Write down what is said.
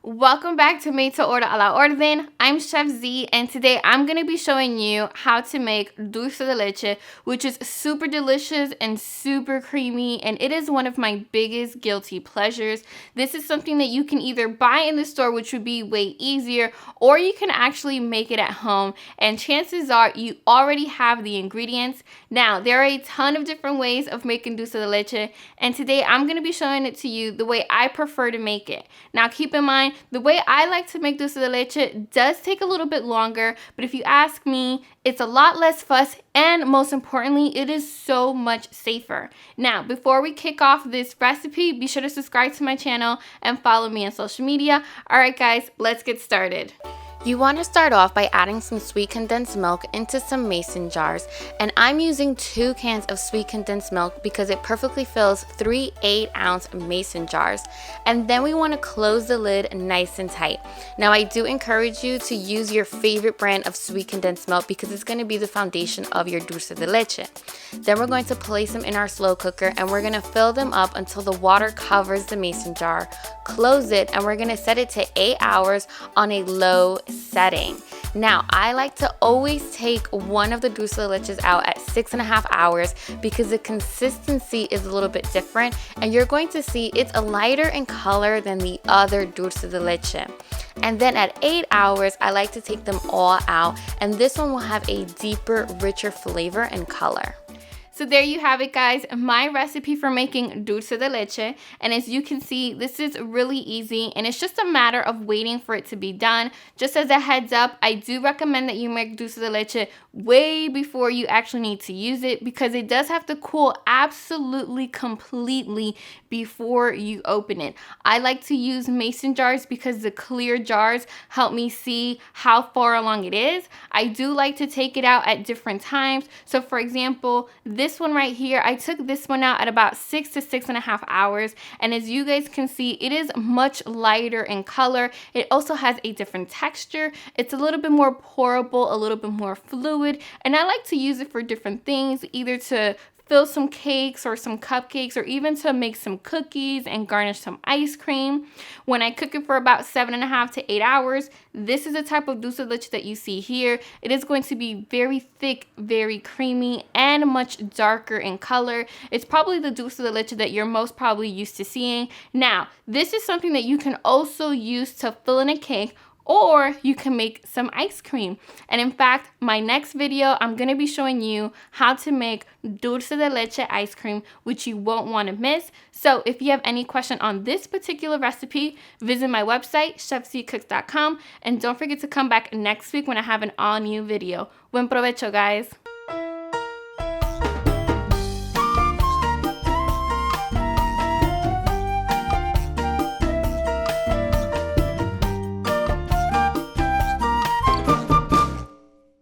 Welcome back to Made to Order a la Orden. I'm Chef Z, and today I'm going to be showing you how to make Dulce de Leche, which is super delicious and super creamy, and it is one of my biggest guilty pleasures. This is something that you can either buy in the store, which would be way easier, or you can actually make it at home, and chances are you already have the ingredients. Now, there are a ton of different ways of making Dulce de Leche, and today I'm going to be showing it to you the way I prefer to make it. Now, keep in mind, the way I like to make dulce de leche does take a little bit longer, but if you ask me, it's a lot less fuss, and most importantly, it is so much safer. Now, before we kick off this recipe, be sure to subscribe to my channel and follow me on social media. All right, guys, let's get started. You want to start off by adding some sweet condensed milk into some mason jars, and I'm using 2 cans of sweet condensed milk because it perfectly fills 3 8-ounce mason jars. And then we want to close the lid nice and tight. Now, I do encourage you to use your favorite brand of sweet condensed milk because it's going to be the foundation of your dulce de leche. Then we're going to place them in our slow cooker, and we're going to fill them up until the water covers the mason jar. Close it, and we're going to set it to 8 hours on a low setting. Now, I like to always take one of the dulce de leches out at 6.5 hours because the consistency is a little bit different, and you're going to see it's a lighter in color than the other dulce de leche. And then at 8 hours, I like to take them all out, and this one will have a deeper, richer flavor and color. So there you have it, guys, my recipe for making dulce de leche. And as you can see, this is really easy, and it's just a matter of waiting for it to be done. Just as a heads up, I do recommend that you make dulce de leche way before you actually need to use it because it does have to cool absolutely completely before you open it. I like to use mason jars because the clear jars help me see how far along it is. I do like to take it out at different times. So for example, this one right here, I took this one out at about 6 to 6.5 hours, and as you guys can see, it is much lighter in color. It also has a different texture. It's a little bit more pourable, a little bit more fluid, and I like to use it for different things, either to fill some cakes or some cupcakes, or even to make some cookies and garnish some ice cream. When I cook it for about 7.5 to 8 hours, this is the type of dulce de leche that you see here. It is going to be very thick, very creamy, and much darker in color. It's probably the dulce de leche that you're most probably used to seeing. Now, this is something that you can also use to fill in a cake, or you can make some ice cream. And in fact, my next video, I'm going to be showing you how to make dulce de leche ice cream, which you won't want to miss. So if you have any question on this particular recipe, visit my website, chef.zee.com, and don't forget to come back next week when I have an all new video. Buen provecho, guys.